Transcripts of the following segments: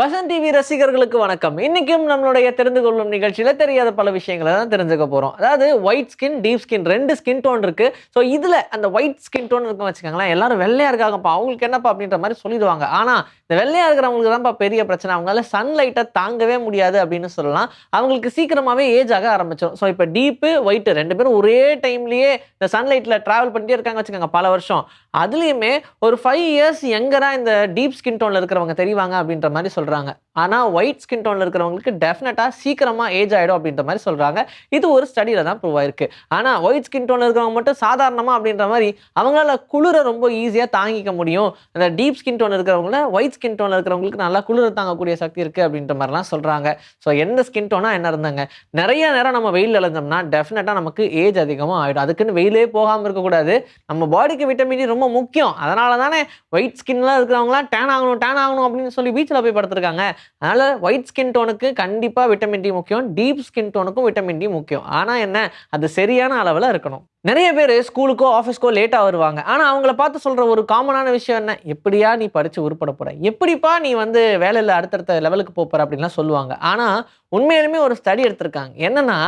Vasanth TV ரசிகர்களுக்கு வணக்கம். இன்னைக்கும் நம்மளுடைய தெரிந்து கொள்ளும் நிகழ்ச்சியில தெரியாத பல விஷயங்களை தான் தெரிஞ்சுக்க போறோம். அதாவது white skin, deep skin 2 skin tone இருக்கு. ஸோ இதுல அந்த ஒயிட் ஸ்கின் டோன் இருக்குன்னு வச்சுக்கோங்களேன், எல்லாரும் வெள்ளையா இருக்காங்கப்பா, அவங்களுக்கு என்னப்பா அப்படின்ற மாதிரி சொல்லிடுவாங்க. ஆனா இந்த வெள்ளையா இருக்கிறவங்களுக்கு தான்ப்பா பெரிய பிரச்சனை. அவங்களால சன்லைட்டை தாங்கவே முடியாது அப்படின்னு சொல்லலாம். அவங்களுக்கு சீக்கிரமாவே ஏஜ் ஆக ஆரம்பிச்சிடும். ஸோ இப்போ டீப்பு, ஒயிட் 2 பேரும் ஒரே டைம்லயே இந்த சன்லைட்ல டிராவல் பண்ணிட்டே இருக்காங்க வச்சுக்கோங்க பல வருஷம். அதுலயுமே ஒரு 5 இயர்ஸ் யங்கரா இந்த டீப் ஸ்கின் டோன்ல இருக்கிறவங்க தெரிவாங்க அப்படின்ற மாதிரி சொல்றாங்க. ஆனா ஒயிட் ஸ்கின் டோன்ல இருக்கிறவங்களுக்கு டெஃபினட்டா சீக்கிரமா ஏஜ் ஆயிடும் அப்படின்ற மாதிரி சொல்றாங்க. இது ஒரு ஸ்டடியில தான் ப்ரூவ் ஆயிருக்கு. ஆனா ஒயிட் ஸ்கின் டோன்ல இருக்கிறவங்க மட்டும் சாதாரணமா அப்படின்ற மாதிரி அவங்களால குளிர ரொம்ப ஈஸியா தாங்கிக்க முடியும். அந்த டீப் ஸ்கின் டோன் இருக்கிறவங்கள ஒயிட் ஸ்கின் டோன்ல இருக்கிறவங்களுக்கு நல்லா குளிர தாங்கக்கூடிய சக்தி இருக்கு அப்படின்ற மாதிரிலாம் சொல்றாங்க. ஸோ எந்த ஸ்கின் டோனா என்ன இருந்தாங்க, நிறைய நேரம் நம்ம வெயில் இழந்தோம்னா டெஃபினட்டா நமக்கு ஏஜ் அதிகமாக ஆயிடும். அதுக்குன்னு வெயிலே போகாம இருக்கக்கூடாது. நம்ம பாடிக்கு விட்டமின் டி ரொம்ப முக்கியம். அதனால தானே ஒயிட் ஸ்கின்லாம் இருக்கிறவங்களாம் டேன் ஆகணும் அப்படின்னு சொல்லி பீச்சில் போய் படுத்திருக்காங்க. அதனால ஒயிட் ஸ்கின் டோனுக்கு கண்டிப்பா விட்டமின் டி முக்கியம். டீப் ஸ்கின் டோனுக்கும் விட்டமின் டி முக்கியம். ஆனா என்ன, அது சரியான அளவுல இருக்கணும். நிறைய பேர் ஸ்கூலுக்கோ ஆஃபீஸ்க்கோ லேட்டா வருவாங்க. ஆனா அவங்கள பார்த்து சொல்ற ஒரு காமனான விஷயம் என்ன, எப்படியா நீ படிச்சு உருப்பட போற, எப்படிப்பா நீ வேலையில அடுத்தடுத்த லெவலுக்கு போற அப்படின்லாம் சொல்லுவாங்க. ஆனா உண்மையிலுமே ஒரு ஸ்டடி எடுத்திருக்காங்க. என்னன்னா,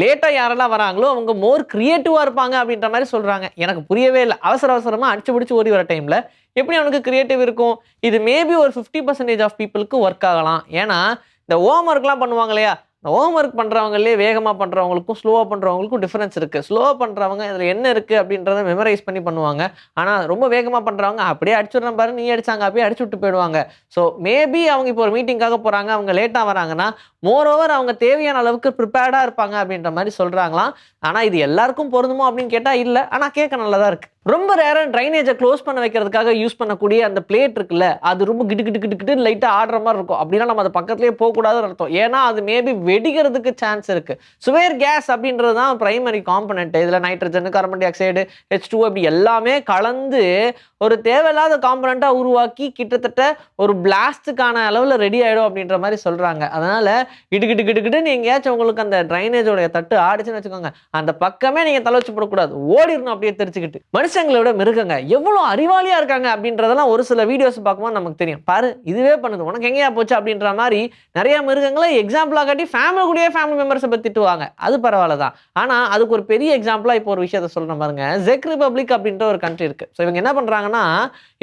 லேட்டா யாரெல்லாம் வராங்களோ அவங்க மோர் கிரியேட்டிவா இருப்பாங்க அப்படின்ற மாதிரி சொல்றாங்க. எனக்கு புரியவே இல்லை. அவசர அவசரமா அடிச்சு பிடிச்சு ஓடி வர டைம்ல எப்படி அவனுக்கு கிரியேட்டிவ் இருக்கும்? இது மேபி ஒரு 50% ஆஃப் பீப்புளுக்கு ஒர்க் ஆகலாம். ஏன்னா இந்த ஹோம் ஒர்க்லாம் பண்ணுவாங்க இல்லையா, ஹோம் ஒர்க் பண்றவங்களே வேகமா பண்றவங்களுக்கும் ஸ்லோவா பண்றவங்களுக்கும் டிஃபரன்ஸ் இருக்கு. ஸ்லோவா பண்றவங்க இதுல என்ன இருக்கு அப்படின்றத மெமரைஸ் பண்ணி பண்ணுவாங்க. ஆனா ரொம்ப வேகமா பண்றவங்க அப்படியே அடிச்சுடுறேன் பாரு, நீ அடிச்சாங்க அப்படியே அடிச்சு விட்டு போயிடுவாங்க. ஸோ மேபி அவங்க இப்போ ஒரு மீட்டிங்காக போறாங்க, அவங்க லேட்டா வராங்கன்னா மோர் ஓவர் அவங்க தேவையான அளவுக்கு ப்ரிப்பேர்டா இருப்பாங்க அப்படின்ற மாதிரி சொல்றாங்களாம். ஆனா இது எல்லாருக்கும் பொருந்துமோ அப்படின்னு கேட்டா இல்ல. ஆனா கேட்க நல்லதா இருக்கு. ரொம்ப ரேரா ட்ரைனேஜை க்ளோஸ் பண்ண வைக்கிறதுக்காக யூஸ் பண்ணக்கூடிய அந்த பிளேட் இருக்குல்ல, அது ரொம்ப கிட்டு கிட்டு கிட்டு கிட்டு லைட்டா ஆடுற மாதிரி இருக்கும். அப்படின்னா நம்ம அது பக்கத்துலயே போகக்கூடாதுன்னு அர்த்தம். ஏன்னா அது மேபி வெடிக்கிறதுக்கு சான்ஸ் இருக்கு. சுவேர் கேஸ் அப்படின்றது தான் பிரைமரி காம்பனன்ட். இதுல nitrogen, carbon di oxide, H2O இப்படி எல்லாமே கலந்து ஒரு தேவையில்லாத காம்பனண்டா உருவாக்கி கிட்டத்தட்ட ஒரு பிளாஸ்டுக்கான அளவுல ரெடி ஆயிடும் அப்படின்ற மாதிரி சொல்றாங்க. அதனால கிடு கிடு கிடு கிடுன்னு எங்கேயாச்சும் உங்களுக்கு அந்த ட்ரைனேஜோட தட்டு ஆடிச்சுன்னு வச்சுக்கோங்க, அந்த பக்கமே நீங்க தலை வச்சு போடக்கூடாது, ஓடிடணும் அப்படியே தெரிச்சுக்கிட்டு. மனுஷங்களை விட மிருகங்க எவ்வளவு அறிவாளியா இருக்காங்க அப்படின்றதெல்லாம் ஒரு சில வீடியோஸ் பார்க்கும்போது நமக்கு தெரியும். பாரு இதுவே பண்ணுது, உனக்கு எங்கேயா போச்சு அப்படின்ற மாதிரி நிறைய மிருகங்களை எக்ஸாம்பிளா காட்டி ஃபேமிலி மெம்பர்ஸை பத்தி திட்டுவாங்க. அது பரவாயில்ல தான். ஆனா அதுக்கு ஒரு பெரிய எக்ஸாம்பிளா இப்போ ஒரு விஷயத்த சொல்றேன் பாருங்க. செக் ரிபப்ளிக் அப்படின்ற ஒரு கண்ட்ரி இருக்கு. ஸோ இவங்க என்ன பண்றாங்கன்னா,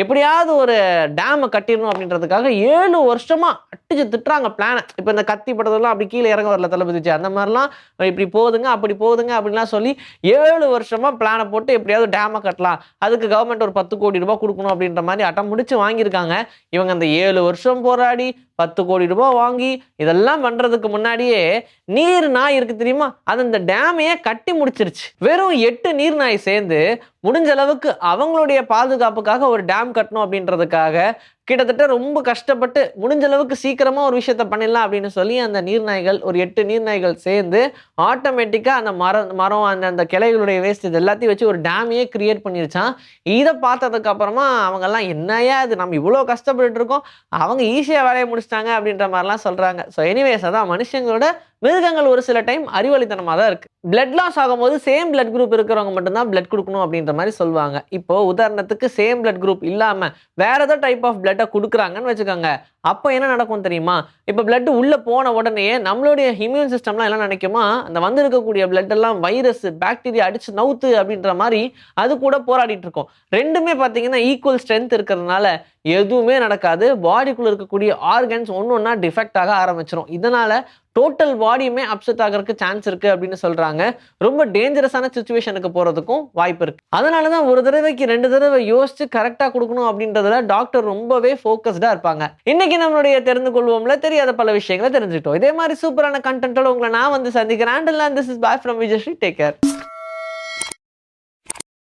எப்படியாவது ஒரு டேம் கட்டிடணும் அப்படின்றதுக்காக 7 வருஷமா அடிச்சு திட்டுறாங்க பிளான. இப்போ இந்த கத்தி படத்தெல்லாம் அப்படி கீழே இறங்க வரல தளபதிச்சு, அந்த மாதிரிலாம் இப்படி போகுதுங்க அப்படி போகுதுங்க அப்படின்லாம் சொல்லி 7 வருஷமா பிளானை போட்டு எப்படியாவது டேமை கட்டலாம், அதுக்கு கவர்மெண்ட் ஒரு 10 கோடி ரூபாய் கொடுக்கணும் அப்படின்ற மாதிரி அட்டம் முடிச்சு வாங்கியிருக்காங்க. இவங்க அந்த 7 வருஷம் போராடி 10 கோடி ரூபாய் வாங்கி இதெல்லாம் பண்றதுக்கு முன்னாடியே நீர் நாய் இருக்கு தெரியுமா, அது இந்த டேமையே கட்டி முடிச்சிருச்சு. வெறும் 8 நீர் நாய் சேர்ந்து முடிஞ்ச அளவுக்கு அவங்களுடைய பாதுகாப்புக்காக ஒரு டேம் கட்டணும் அப்படின்றதுக்காக கிட்டத்தட்ட ரொம்ப கஷ்டப்பட்டு முடிஞ்ச அளவுக்கு சீக்கிரமா ஒரு விஷயத்த பண்ணிடலாம் அப்படின்னு சொல்லி அந்த நீர்நாய்கள் ஒரு 8 நீர்நாய்கள் சேர்ந்து ஆட்டோமேட்டிக்கா அந்த மரம் அந்த கிளைகளுடைய வேஸ்ட் இது எல்லாத்தையும் வச்சு ஒரு டேமையே கிரியேட் பண்ணிருச்சான். இதை பார்த்ததுக்கு அப்புறமா அவங்க எல்லாம் என்னையா இது, நம்ம இவ்வளவு கஷ்டப்பட்டு இருக்கோம், அவங்க ஈஸியா வேலையை முடிச்சிட்டாங்க அப்படின்ற மாதிரிலாம் சொல்றாங்க. ஸோ எனிவேஸ் அதான் மனுஷங்களோட மிருகங்கள் ஒரு சில டைம் அறிவாளித்தனமாக தான் இருக்கு. பிளட் லாஸ் ஆகும்போது சேம் பிளட் குரூப் இருக்கிறவங்க மட்டும்தான் பிளட் கொடுக்கணும் அப்படின்ற மாதிரி சொல்லுவாங்க. இப்போ உதாரணத்துக்கு சேம் பிளட் குரூப் இல்லாம வேற ஏதோ டைப் ஆஃப் பிளட்டை கொடுக்குறாங்கன்னு வச்சுக்கோங்க, அப்போ என்ன நடக்கும் தெரியுமா? இப்போ பிளட் உள்ள போன உடனே நம்மளுடைய இம்யூன் சிஸ்டம்லாம் என்ன நினைக்குமா, அந்த இருக்கக்கூடிய பிளட் எல்லாம் வைரஸ் பாக்டீரியா அடிச்சு நவுத்து அப்படின்ற மாதிரி அது கூட போராடிட்டு இருக்கும். ரெண்டுமே பார்த்தீங்கன்னா ஈக்குவல் ஸ்ட்ரென்த் இருக்கிறதுனால எதுவுமே நடக்காது. பாடிக்குள்ள இருக்கக்கூடிய ஆர்கன்ஸ் ஒன்னொன்னா டிஃபெக்ட் ஆக ஆரம்பிச்சிடும். இதனால டோட்டல் பாடியுமே அப்செட் ஆகிறதுக்கு சான்ஸ் இருக்கு அப்படின்னு சொல்றாங்க. ரொம்ப டேஞ்சரஸான சிச்சுவேஷனுக்கு போறதுக்கும் வாய்ப்பு இருக்கு. அதனாலதான் ஒரு தடவைக்கு 2 தடவை யோசிச்சு கரெக்டா கொடுக்கணும் அப்படின்றதுல டாக்டர் ரொம்பவே ஃபோக்கஸ்டா இருப்பாங்க. இன்னைக்கு நம்மளுடைய தெரிந்து கொள்வோம்ல தெரியாத பல விஷயங்களை தெரிஞ்சுக்கிட்டோம். இதே மாதிரி சூப்பரான கண்டென்ட்டோட உங்களை நான் சந்திக்கிறேன். Until then, this is bye from Vijay Sri. Take care.